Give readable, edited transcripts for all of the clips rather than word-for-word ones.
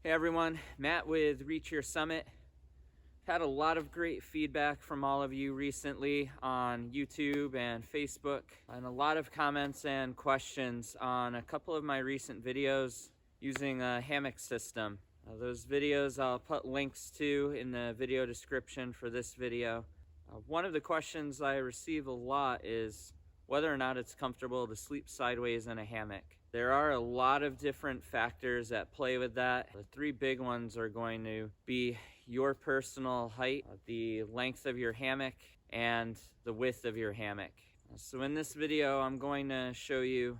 Hey everyone, Matt with Reach Your Summit. Had a lot of great feedback from all of you recently on YouTube and Facebook, and a lot of comments and questions on a couple of my recent videos using a hammock system. Those videos I'll put links to in the video description for this video. One of the questions I receive a lot is whether or not it's comfortable to sleep sideways in a hammock. There are a lot of different factors at play with that. The three big ones are going to be your personal height, the length of your hammock, and the width of your hammock. So in this video, I'm going to show you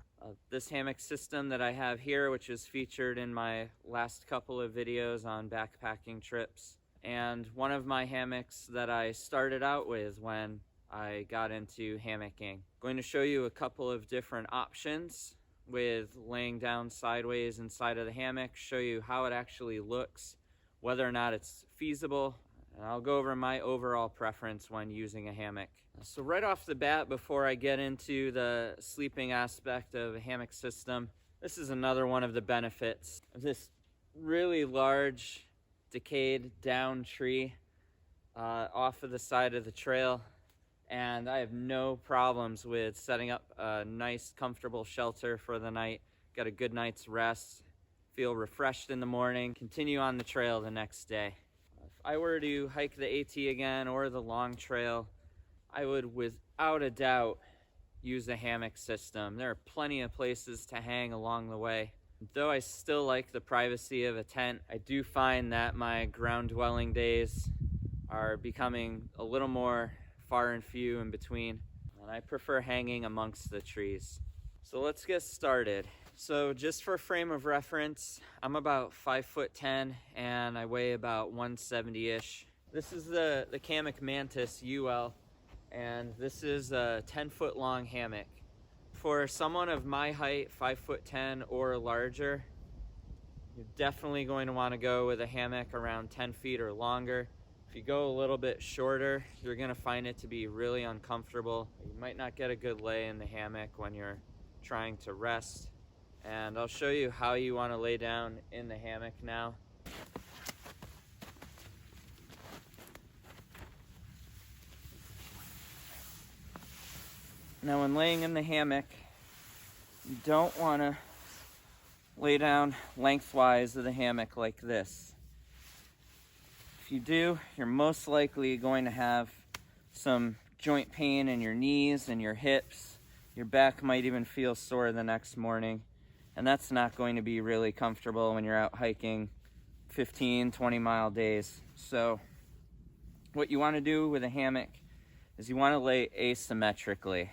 this hammock system that I have here, which is featured in my last couple of videos on backpacking trips, and one of my hammocks that I started out with when I got into hammocking. I'm going to show you a couple of different options with laying down sideways inside of the hammock, show you how it actually looks, whether or not it's feasible, and I'll go over my overall preference when using a hammock. So right off the bat, before I get into the sleeping aspect of a hammock system, this is another one of the benefits of this really large decayed down tree off of the side of the trail. And I have no problems with setting up a nice, comfortable shelter for the night. Got a good night's rest, feel refreshed in the morning, continue on the trail the next day. If I were to hike the AT again or the long trail, I would without a doubt use a hammock system. There are plenty of places to hang along the way. Though I still like the privacy of a tent, I do find that my ground dwelling days are becoming a little more far and few in between, and I prefer hanging amongst the trees. So let's get started. So just for frame of reference, I'm about 5'10" and I weigh about 170-ish. This is the Hammock Mantis UL, and this is a 10-foot long hammock. For someone of my height, 5'10" or larger, you're definitely going to want to go with a hammock around 10 feet or longer. If you go a little bit shorter, you're going to find it to be really uncomfortable. You might not get a good lay in the hammock when you're trying to rest. And I'll show you how you want to lay down in the hammock now. Now when laying in the hammock, you don't want to lay down lengthwise of the hammock like this. If you do, you're most likely going to have some joint pain in your knees and your hips. Your back might even feel sore the next morning, and that's not going to be really comfortable when you're out hiking 15, 20-mile days. So what you want to do with a hammock is you want to lay asymmetrically.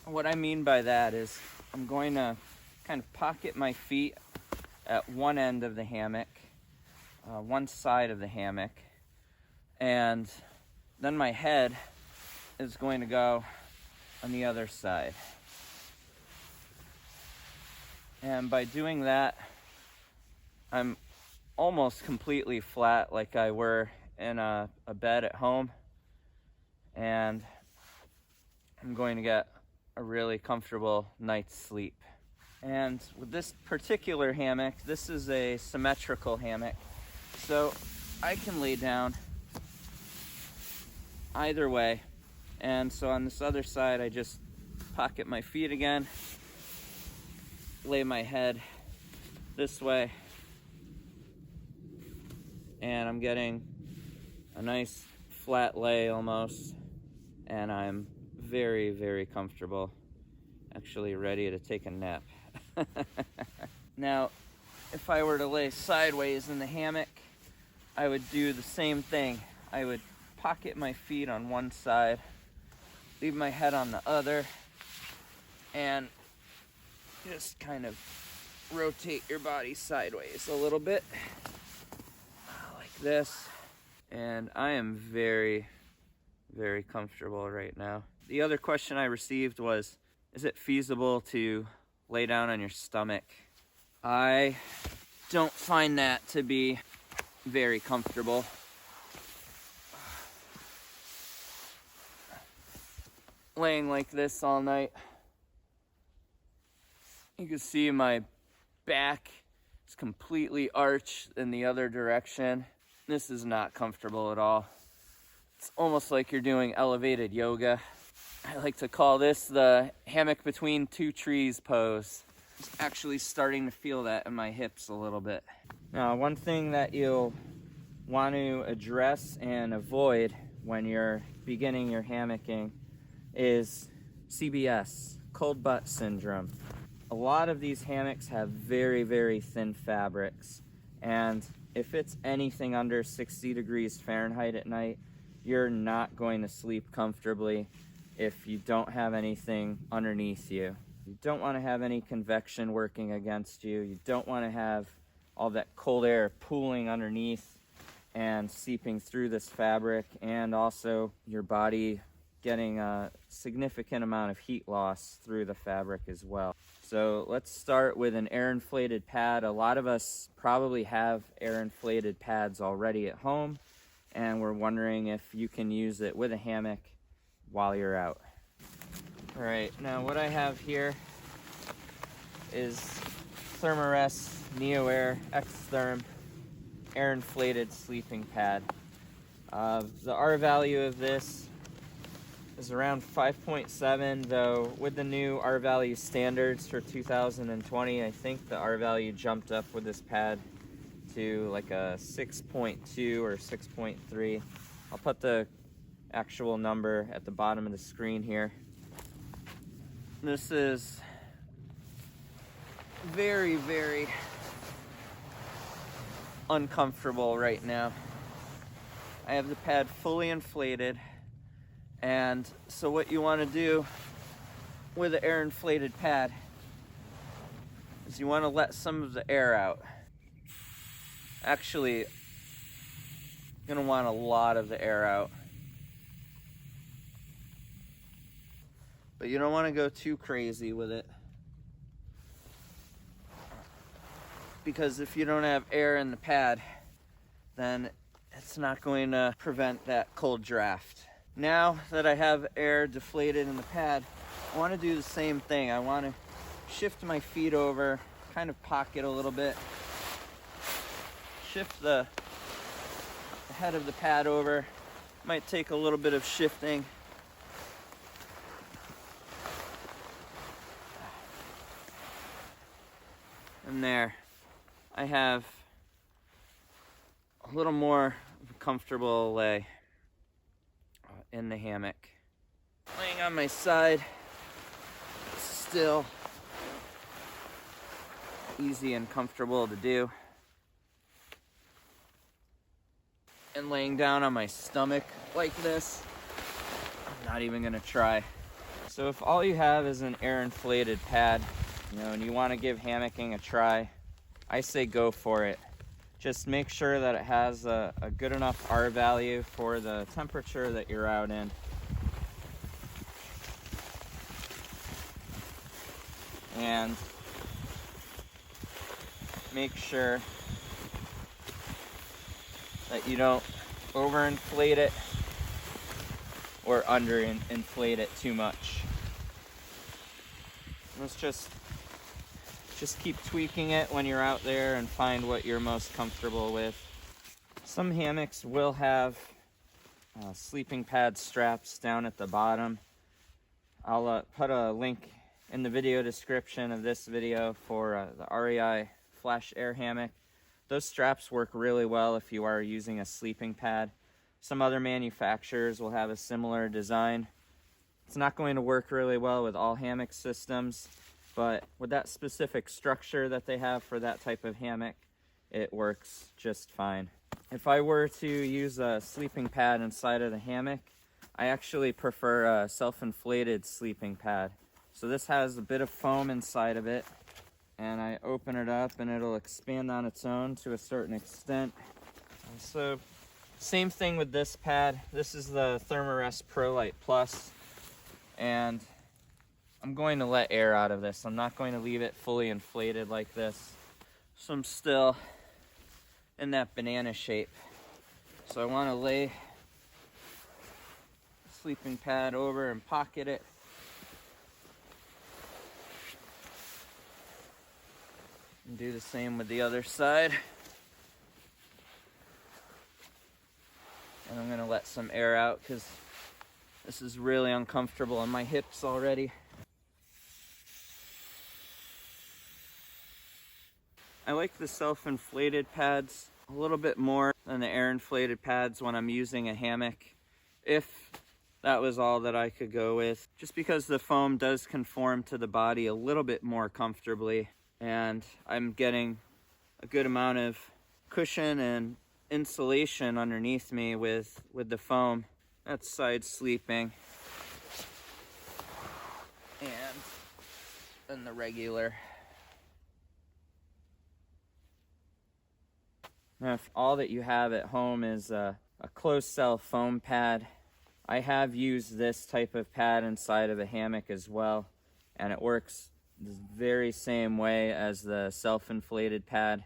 What I mean by that is I'm going to kind of pocket my feet at one end of the hammock, one side of the hammock, and then my head is going to go on the other side. And by doing that, I'm almost completely flat like I were in a bed at home, and I'm going to get a really comfortable night's sleep. And with this particular hammock, this is a symmetrical hammock, so I can lay down either way. And so on this other side, I just pocket my feet again, lay my head this way, and I'm getting a nice flat lay almost, and I'm very, very comfortable, actually ready to take a nap. Now, if I were to lay sideways in the hammock, I would do the same thing. I would pocket my feet on one side, leave my head on the other, and just kind of rotate your body sideways a little bit, like this. And I am very, very comfortable right now. The other question I received was, is it feasible to lay down on your stomach? I don't find that to be very comfortable. Laying like this all night, you can see my back It's completely arched in the other direction. This is not comfortable at all. It's almost like you're doing elevated yoga. I like to call this the hammock between two trees pose. It's actually starting to feel that in my hips a little bit. Now, one thing that you'll want to address and avoid when you're beginning your hammocking is CBS, cold butt syndrome. A lot of these hammocks have very, very thin fabrics, and if it's anything under 60 degrees Fahrenheit at night, you're not going to sleep comfortably if you don't have anything underneath you. You don't want to have any convection working against you. You don't want to have all that cold air pooling underneath and seeping through this fabric, and also your body getting a significant amount of heat loss through the fabric as well. So let's start with an air inflated pad. A lot of us probably have air inflated pads already at home, and we're wondering if you can use it with a hammock while you're out. All right, now what I have here is Thermarest NeoAir X-Therm air inflated sleeping pad. The R value of this is around 5.7, though with the new R value standards for 2020, I think the R value jumped up with this pad to like a 6.2 or 6.3. I'll put the actual number at the bottom of the screen here. This is very, very uncomfortable right now. I have the pad fully inflated, and so what you want to do with the air inflated pad is you want to let some of the air out. Actually, you're going to want a lot of the air out. But you don't want to go too crazy with it, because if you don't have air in the pad, then it's not going to prevent that cold draft. Now that I have air deflated in the pad, I want to do the same thing. I want to shift my feet over, kind of pocket a little bit, shift the head of the pad over. Might take a little bit of shifting. And there, I have a little more comfortable lay in the hammock. Laying on my side, still easy and comfortable to do. And laying down on my stomach like this, I'm not even gonna try. So if all you have is an air inflated pad, and you want to give hammocking a try, I say go for it. Just make sure that it has a good enough R value for the temperature that you're out in. And make sure that you don't overinflate it or underinflate it too much. Let's just keep tweaking it when you're out there and find what you're most comfortable with. Some hammocks will have sleeping pad straps down at the bottom. I'll put a link in the video description of this video for the REI Flash Air Hammock. Those straps work really well if you are using a sleeping pad. Some other manufacturers will have a similar design. It's not going to work really well with all hammock systems, but with that specific structure that they have for that type of hammock, it works just fine. If I were to use a sleeping pad inside of the hammock, I actually prefer a self-inflated sleeping pad. So this has a bit of foam inside of it, and I open it up and it'll expand on its own to a certain extent. And so same thing with this pad. This is the Thermarest ProLite Plus, and I'm going to let air out of this. I'm not going to leave it fully inflated like this. So I'm still in that banana shape. So I want to lay the sleeping pad over and pocket it. And Do the same with the other side. And I'm gonna let some air out because this is really uncomfortable on my hips already. I like the self-inflated pads a little bit more than the air-inflated pads when I'm using a hammock, if that was all that I could go with. Just because the foam does conform to the body a little bit more comfortably, and I'm getting a good amount of cushion and insulation underneath me with the foam. That's side sleeping. And then the regular. Now, if all that you have at home is a closed cell foam pad, I have used this type of pad inside of a hammock as well, and it works the very same way as the self-inflated pad.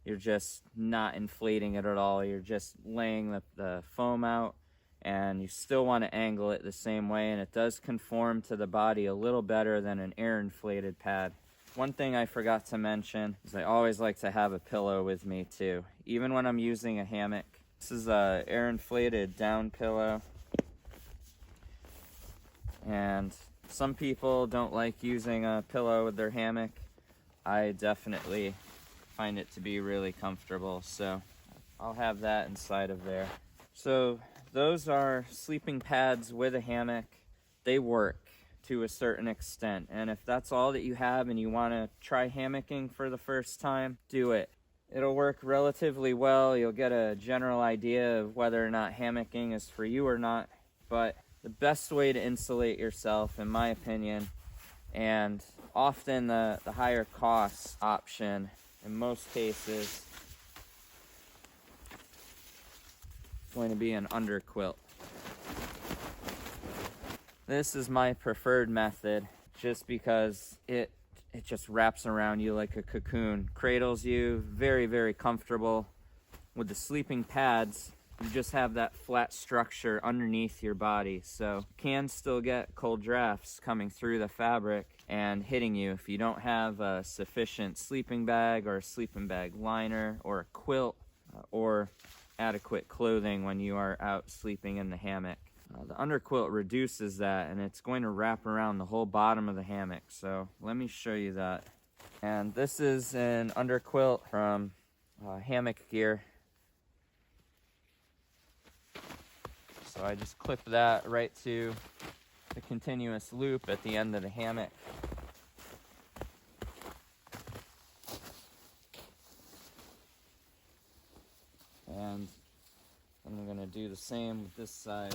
You're just not inflating it at all. You're just laying the foam out, and you still want to angle it the same way, and it does conform to the body a little better than an air-inflated pad. One thing I forgot to mention is I always like to have a pillow with me too, even when I'm using a hammock. This is a air-inflated down pillow, and some people don't like using a pillow with their hammock. I definitely find it to be really comfortable, so I'll have that inside of there. So those are sleeping pads with a hammock. They work to a certain extent, and if that's all that you have and you want to try hammocking for the first time, do it. It'll work relatively well. You'll get a general idea of whether or not hammocking is for you or not, but the best way to insulate yourself, in my opinion, and often the higher cost option in most cases, is going to be an underquilt. This is my preferred method just because it just wraps around you like a cocoon, cradles you, very, very comfortable. With the sleeping pads, you just have that flat structure underneath your body, so you can still get cold drafts coming through the fabric and hitting you if you don't have a sufficient sleeping bag or a sleeping bag liner or a quilt or adequate clothing when you are out sleeping in the hammock. The underquilt reduces that, and it's going to wrap around the whole bottom of the hammock, so let me show you that. And this is an underquilt from Hammock Gear. So I just clip that right to the continuous loop at the end of the hammock. And I'm going to do the same with this side.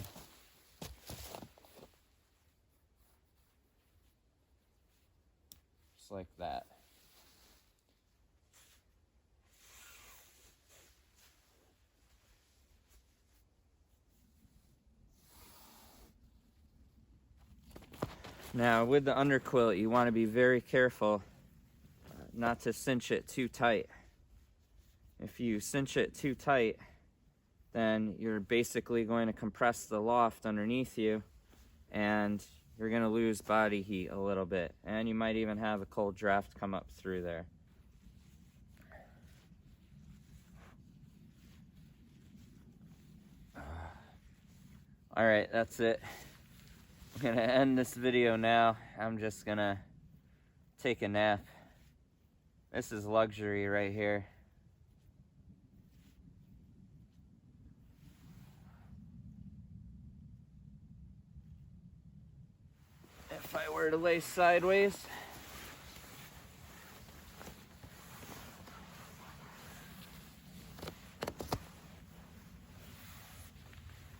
Just like that. Now, with the underquilt, you want to be very careful not to cinch it too tight. If you cinch it too tight, then you're basically going to compress the loft underneath you, and you're going to lose body heat a little bit, and you might even have a cold draft come up through there. All right, that's it. I'm gonna end this video now. I'm just gonna take a nap. This is luxury right here. If I were to lay sideways,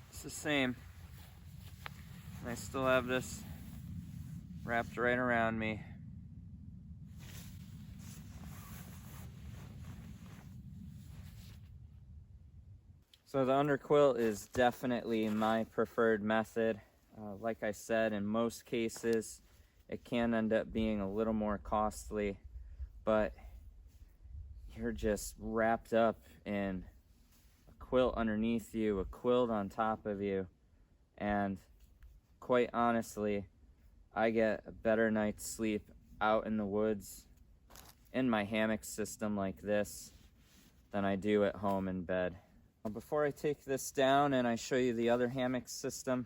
it's the same. I still have this wrapped right around me. So the underquilt is definitely my preferred method. Like I said, in most cases, it can end up being a little more costly, but you're just wrapped up in a quilt underneath you, a quilt on top of you, and quite honestly, I get a better night's sleep out in the woods in my hammock system like this than I do at home in bed. Before I take this down and I show you the other hammock system,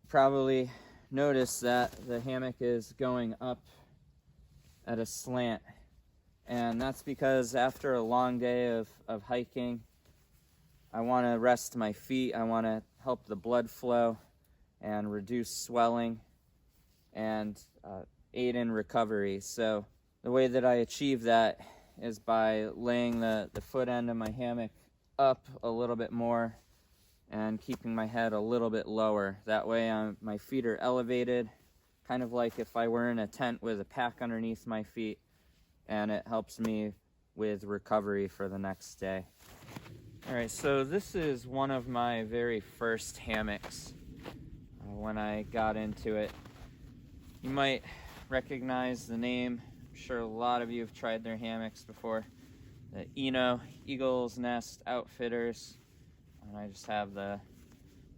probably notice that the hammock is going up at a slant. And that's because after a long day of hiking, I want to rest my feet. I want to help the blood flow and reduce swelling and aid in recovery. So the way that I achieve that is by laying the foot end of my hammock up a little bit more and keeping my head a little bit lower. That way my feet are elevated, kind of like if I were in a tent with a pack underneath my feet, and it helps me with recovery for the next day. All right, so this is one of my very first hammocks when I got into it. You might recognize the name. I'm sure a lot of you have tried their hammocks before. The Eagle's Nest Outfitters. And I just have the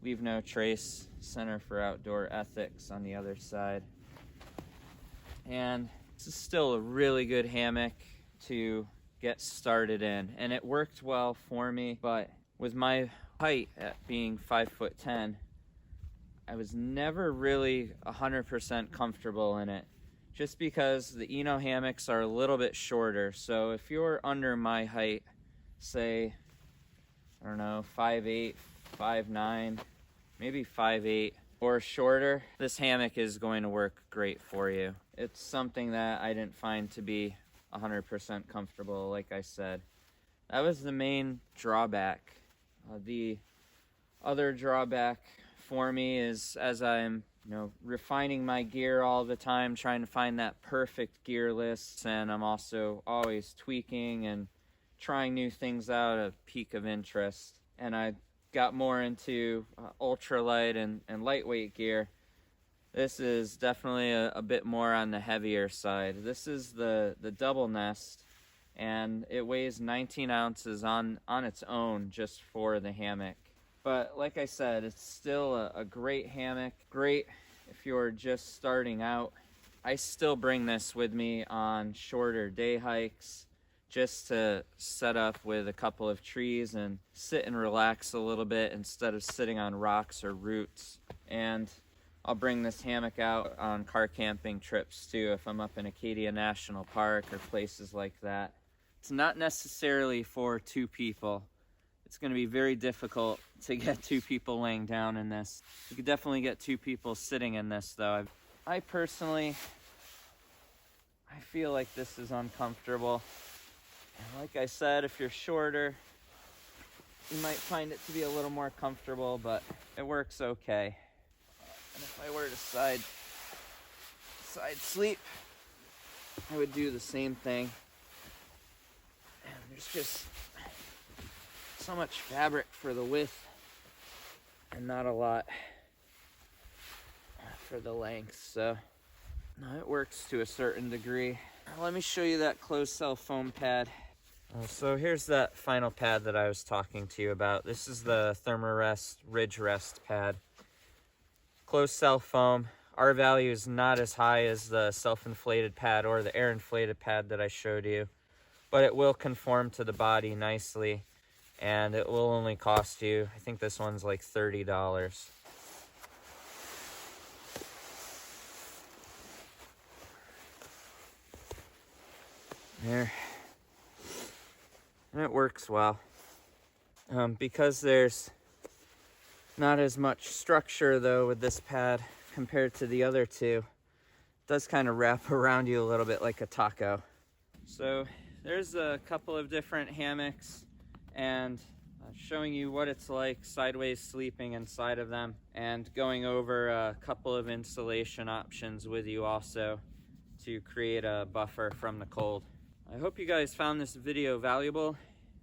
Leave No Trace Center for Outdoor Ethics on the other side. And this is still a really good hammock to get started in. And it worked well for me, but with my height at being 5'10", I was never really 100% comfortable in it. Just because the hammocks are a little bit shorter. So if you're under my height, say, I don't know, 5'8", 5'9", maybe 5'8", or shorter, this hammock is going to work great for you. It's something that I didn't find to be 100% comfortable, like I said. That was the main drawback. The other drawback for me is, as I'm refining my gear all the time, trying to find that perfect gear list, and I'm also always tweaking and trying new things out at peak of interest. And I got more into ultralight and lightweight gear. This is definitely a bit more on the heavier side. This is the double nest, and it weighs 19 ounces on its own just for the hammock. But like I said, it's still a great hammock. Great if you're just starting out. I still bring this with me on shorter day hikes just to set up with a couple of trees and sit and relax a little bit instead of sitting on rocks or roots. And I'll bring this hammock out on car camping trips too if I'm up in Acadia National Park or places like that. It's not necessarily for two people. It's going to be very difficult to get two people laying down in this. You could definitely get two people sitting in this though. I personally feel like this is uncomfortable. And like I said, if you're shorter, you might find it to be a little more comfortable, but it works okay. And if I were to side sleep, I would do the same thing. And there's just so much fabric for the width and not a lot for the length, so no, it works to a certain degree. Let me show you that closed cell foam pad. So here's that final pad that I was talking to you about. This is the Thermarest Ridge Rest pad. Closed cell foam. R value is not as high as the self-inflated pad or the air inflated pad that I showed you, but it will conform to the body nicely. And it will only cost you, I think this one's like $30. There. And it works well. Because there's not as much structure though with this pad compared to the other two, it does kind of wrap around you a little bit like a taco. So there's a couple of different hammocks, and showing you what it's like sideways sleeping inside of them, and going over a couple of insulation options with you also to create a buffer from the cold. I hope you guys found this video valuable.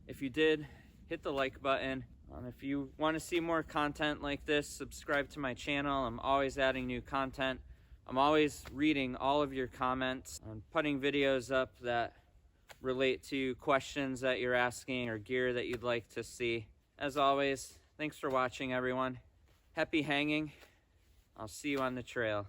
If you did, hit the like button. If you want to see more content like this, subscribe to my channel. I'm always adding new content. I'm always reading all of your comments. I'm putting videos up that relate to questions that you're asking or gear that you'd like to see. As always, thanks for watching, everyone. Happy hanging. I'll see you on the trail.